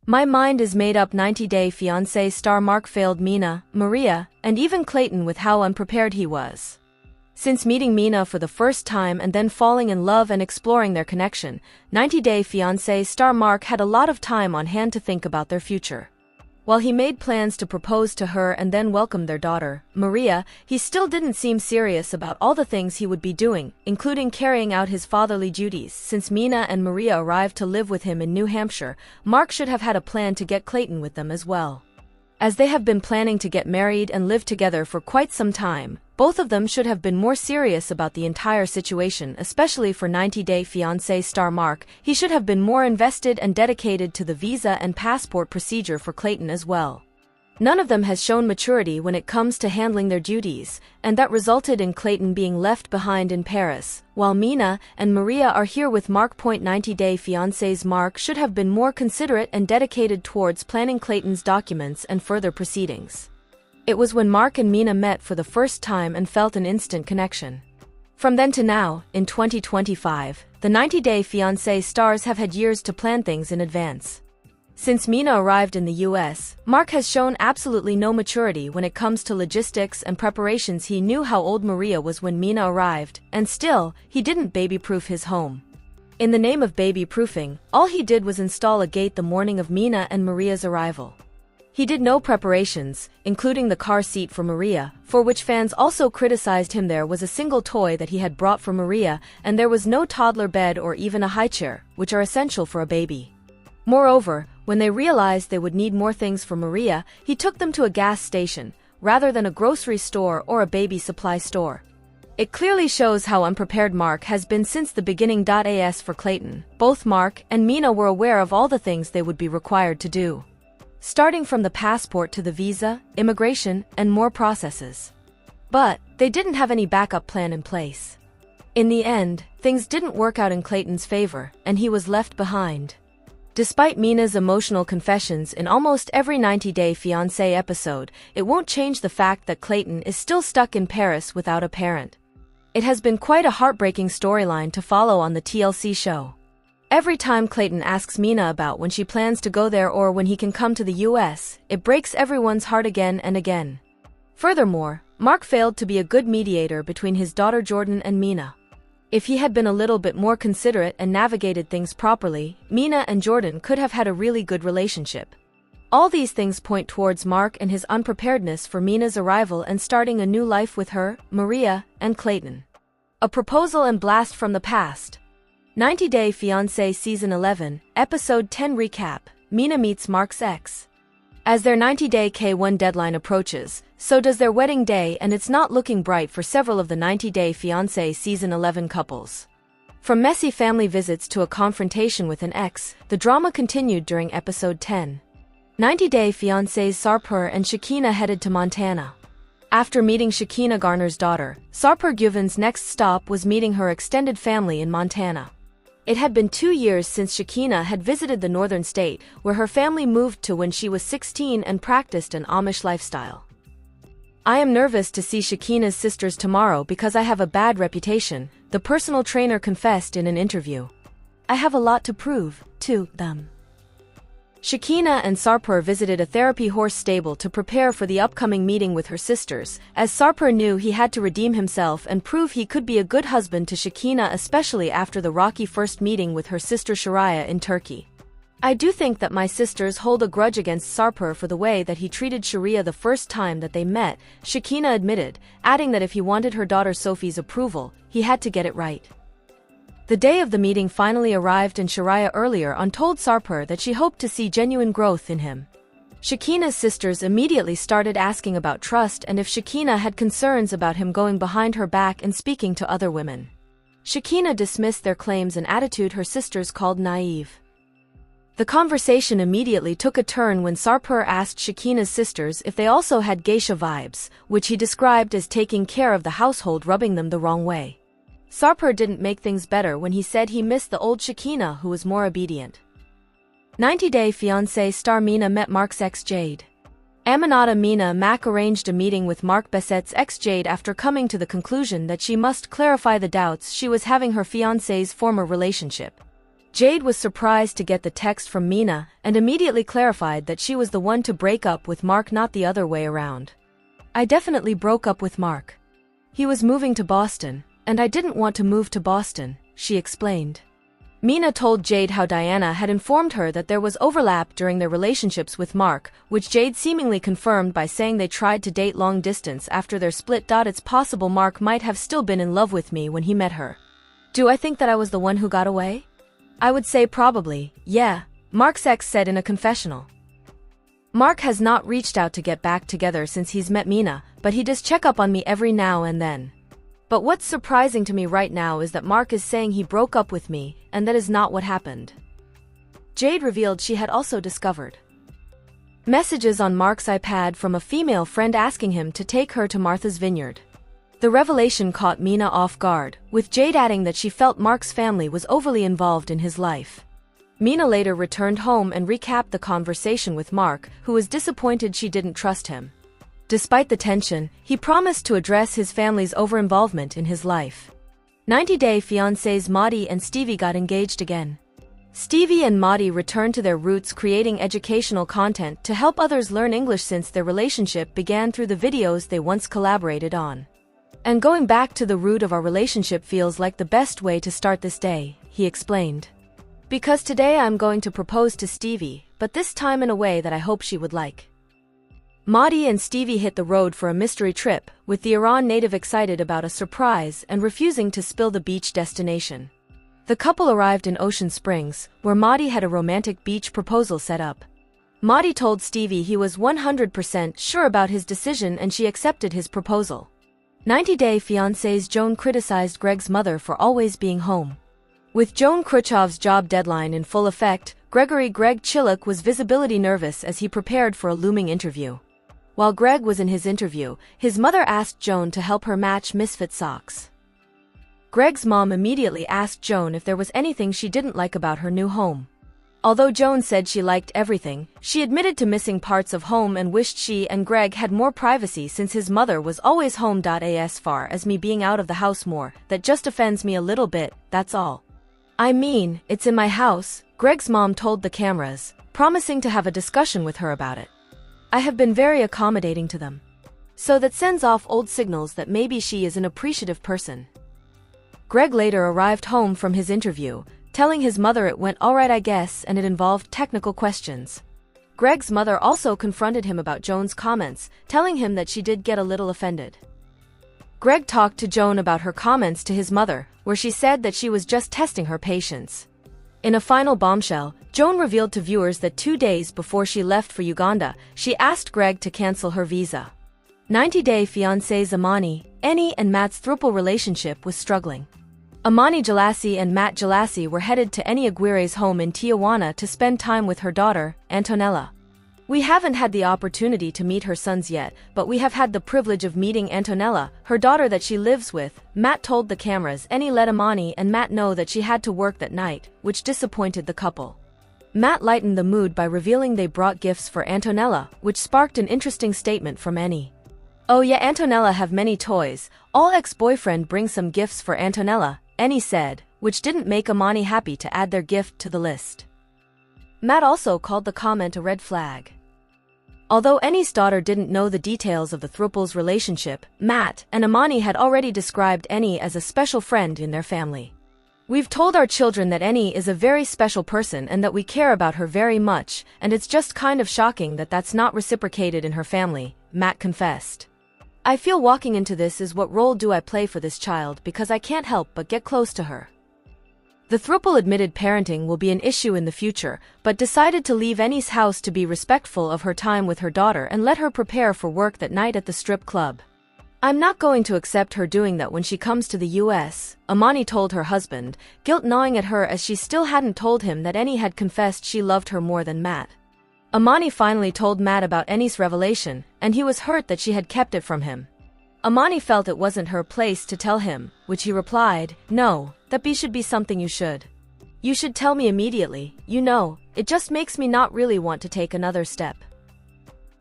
My mind is made up. 90-Day Fiancé star Mark failed Mina, Maria, and even Clayton with how unprepared he was. Since meeting Mina for the first time and then falling in love and exploring their connection, 90-Day Fiancé star Mark had a lot of time on hand to think about their future. While he made plans to propose to her and then welcome their daughter, Maria, he still didn't seem serious about all the things he would be doing, including carrying out his fatherly duties. Since Mina and Maria arrived to live with him in New Hampshire, Mark should have had a plan to get Clayton with them as well. As they have been planning to get married and live together for quite some time, both of them should have been more serious about the entire situation, especially for 90-Day Fiancé star Mark. He should have been more invested and dedicated to the visa and passport procedure for Clayton as well. None of them has shown maturity when it comes to handling their duties, and that resulted in Clayton being left behind in Paris, while Mina and Maria are here with Mark. 90-Day Fiancé's Mark should have been more considerate and dedicated towards planning Clayton's documents and further proceedings. It was when Mark and Mina met for the first time and felt an instant connection. From then to now, in 2025, the 90-Day Fiancé stars have had years to plan things in advance. Since Mina arrived in the US, Mark has shown absolutely no maturity when it comes to logistics and preparations. He knew how old Maria was when Mina arrived, and still, he didn't baby-proof his home. In the name of baby-proofing, all he did was install a gate the morning of Mina and Maria's arrival. He did no preparations, including the car seat for Maria, for which fans also criticized him. There was a single toy that he had brought for Maria, and there was no toddler bed or even a high chair, which are essential for a baby. Moreover, when they realized they would need more things for Maria, he took them to a gas station, rather than a grocery store or a baby supply store. It clearly shows how unprepared Mark has been since the beginning. As for Clayton, both Mark and Mina were aware of all the things they would be required to do, starting from the passport to the visa, immigration, and more processes. But they didn't have any backup plan in place. In the end, things didn't work out in Clayton's favor, and he was left behind. Despite Mina's emotional confessions in almost every 90-Day Fiancé episode, it won't change the fact that Clayton is still stuck in Paris without a parent. It has been quite a heartbreaking storyline to follow on the TLC show. Every time Clayton asks Mina about when she plans to go there or when he can come to the US, it breaks everyone's heart again and again. Furthermore, Mark failed to be a good mediator between his daughter Jordan and Mina. If he had been a little bit more considerate and navigated things properly, Mina and Jordan could have had a really good relationship. All these things point towards Mark and his unpreparedness for Mina's arrival and starting a new life with her, Maria, and Clayton. A proposal and blast from the past. 90-Day Fiancé Season 11, Episode 10 Recap, Mina meets Mark's ex. As their 90-day K1 deadline approaches, so does their wedding day, and it's not looking bright for several of the 90-Day Fiancé Season 11 couples. From messy family visits to a confrontation with an ex, the drama continued during Episode 10. 90-Day Fiancés Sarper and Shikina headed to Montana. After meeting Shikina Garner's daughter, Sarper Guven's next stop was meeting her extended family in Montana. It had been 2 years since Shikina had visited the northern state, where her family moved to when she was 16 and practiced an Amish lifestyle. I am nervous to see Shikina's sisters tomorrow because I have a bad reputation, the personal trainer confessed in an interview. I have a lot to prove to them. Shikina and Sarper visited a therapy horse stable to prepare for the upcoming meeting with her sisters, as Sarper knew he had to redeem himself and prove he could be a good husband to Shikina, especially after the rocky first meeting with her sister Shariah in Turkey. I do think that my sisters hold a grudge against Sarper for the way that he treated Shariah the first time that they met, Shikina admitted, adding that if he wanted her daughter Sophie's approval, he had to get it right. The day of the meeting finally arrived, and Shariah earlier on told Sarper that she hoped to see genuine growth in him. Shikina's sisters immediately started asking about trust and if Shikina had concerns about him going behind her back and speaking to other women. Shikina dismissed their claims, an attitude her sisters called naive. The conversation immediately took a turn when Sarper asked Shikina's sisters if they also had geisha vibes, which he described as taking care of the household, rubbing them the wrong way. Sarper didn't make things better when he said he missed the old Shikina, who was more obedient. 90-Day Fiancé star Mina met Mark's ex Jade. Aminata Mina Mac arranged a meeting with Mark Bessette's ex Jade after coming to the conclusion that she must clarify the doubts she was having her fiancé's former relationship. Jade was surprised to get the text from Mina and immediately clarified that she was the one to break up with Mark, not the other way around. I definitely broke up with Mark. He was moving to Boston, and I didn't want to move to Boston, she explained. Mina told Jade how Diana had informed her that there was overlap during their relationships with Mark, which Jade seemingly confirmed by saying they tried to date long distance after their split. It's possible Mark might have still been in love with me when he met her. Do I think that I was the one who got away? I would say probably, yeah, Mark's ex said in a confessional. Mark has not reached out to get back together since he's met Mina, but he does check up on me every now and then. But what's surprising to me right now is that Mark is saying he broke up with me, and that is not what happened. Jade revealed she had also discovered messages on Mark's iPad from a female friend asking him to take her to Martha's Vineyard. The revelation caught Mina off guard, with Jade adding that she felt Mark's family was overly involved in his life. Mina later returned home and recapped the conversation with Mark, who was disappointed she didn't trust him. Despite the tension, he promised to address his family's over-involvement in his life. 90-Day Fiancés Motti and Stevie got engaged again. Stevie and Motti returned to their roots, creating educational content to help others learn English since their relationship began through the videos they once collaborated on. And going back to the root of our relationship feels like the best way to start this day, he explained. Because today I'm going to propose to Stevie, but this time in a way that I hope she would like. Motti and Stevie hit the road for a mystery trip, with the Iran native excited about a surprise and refusing to spill the beach destination. The couple arrived in Ocean Springs, where Motti had a romantic beach proposal set up. Motti told Stevie he was 100% sure about his decision and she accepted his proposal. 90-Day Fiancés Joan criticized Greg's mother for always being home. With Joan Khrushchev's job deadline in full effect, Greg Chiluk was visibly nervous as he prepared for a looming interview. While Greg was in his interview, his mother asked Joan to help her match misfit socks. Greg's mom immediately asked Joan if there was anything she didn't like about her new home. Although Joan said she liked everything, she admitted to missing parts of home and wished she and Greg had more privacy since his mother was always home. As far as me being out of the house more, that just offends me a little bit, that's all. I mean, it's in my house, Greg's mom told the cameras, promising to have a discussion with her about it. I have been very accommodating to them. So that sends off old signals that maybe she is an appreciative person. Greg later arrived home from his interview, telling his mother it went alright I guess and it involved technical questions. Greg's mother also confronted him about Joan's comments, telling him that she did get a little offended. Greg talked to Joan about her comments to his mother, where she said that she was just testing her patience. In a final bombshell, Joan revealed to viewers that 2 days before she left for Uganda, she asked Greg to cancel her visa. 90-Day Fiancés Eni and Matt's Thruple relationship was struggling. Amani Jalassi and Matt Jalassi were headed to Eni Aguirre's home in Tijuana to spend time with her daughter, Antonella. We haven't had the opportunity to meet her sons yet, but we have had the privilege of meeting Antonella, her daughter that she lives with, Matt told the cameras. Eni let Amani and Matt know that she had to work that night, which disappointed the couple. Matt lightened the mood by revealing they brought gifts for Antonella, which sparked an interesting statement from Eni. Oh yeah, Antonella have many toys, all ex-boyfriend bring some gifts for Antonella, Eni said, which didn't make Amani happy to add their gift to the list. Matt also called the comment a red flag. Although Eni's daughter didn't know the details of the Thruple's relationship, Matt and Amani had already described Eni as a special friend in their family. We've told our children that Eni is a very special person and that we care about her very much, and it's just kind of shocking that that's not reciprocated in her family, Matt confessed. I feel walking into this is what role do I play for this child because I can't help but get close to her. The Thruple admitted parenting will be an issue in the future, but decided to leave Eni's house to be respectful of her time with her daughter and let her prepare for work that night at the strip club. I'm not going to accept her doing that when she comes to the US, Amani told her husband, guilt gnawing at her as she still hadn't told him that Eni had confessed she loved her more than Matt. Amani finally told Matt about Eni's revelation, and he was hurt that she had kept it from him. Amani felt it wasn't her place to tell him, which he replied, no, that should be something you should. You should tell me immediately, it just makes me not really want to take another step.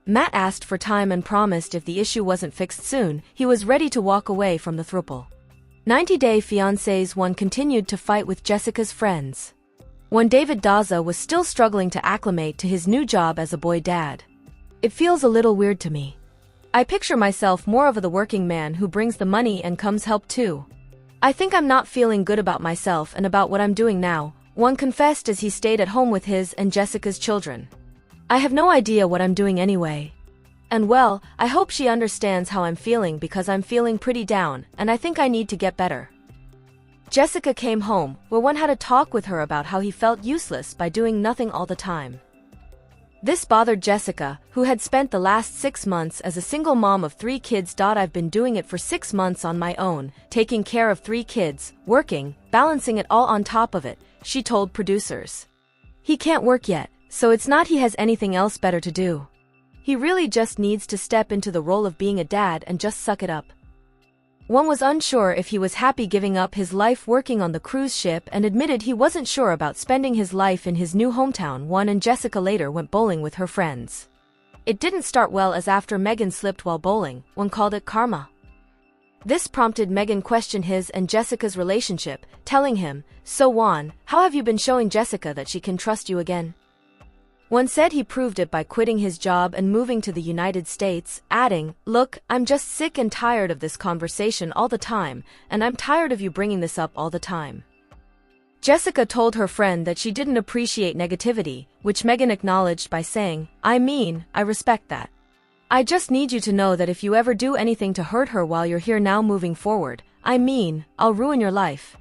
Matt asked for time and promised if the issue wasn't fixed soon, he was ready to walk away from the Thruple. 90-Day Fiancés Juan continued to fight with Jessica's friends. when David Daza was still struggling to acclimate to his new job as a boy dad. It feels a little weird to me. I picture myself more of the working man who brings the money and comes help too. I think I'm not feeling good about myself and about what I'm doing now, Juan confessed as he stayed at home with his and Jessica's children. I have no idea what I'm doing anyway. And well, I hope she understands how I'm feeling because I'm feeling pretty down, and I think I need to get better. Jessica came home, where Juan had a talk with her about how he felt useless by doing nothing all the time. This bothered Jessica, who had spent the last 6 months as a single mom of 3 kids. I've been doing it for 6 months on my own, taking care of 3 kids, working, balancing it all on top of it, she told producers. He can't work yet, so it's not he has anything else better to do. He really just needs to step into the role of being a dad and just suck it up. Juan was unsure if he was happy giving up his life working on the cruise ship and admitted he wasn't sure about spending his life in his new hometown. Juan and Jessica later went bowling with her friends. It didn't start well as after Megan slipped while bowling, Juan called it karma. This prompted Megan question his and Jessica's relationship, telling him, "So Juan, how have you been showing Jessica that she can trust you again?" Juan said he proved it by quitting his job and moving to the United States, adding, "Look, I'm just sick and tired of this conversation all the time, and I'm tired of you bringing this up all the time." Jessica told her friend that she didn't appreciate negativity, which Megan acknowledged by saying, I respect that. I just need you to know that if you ever do anything to hurt her while you're here now moving forward, I'll ruin your life.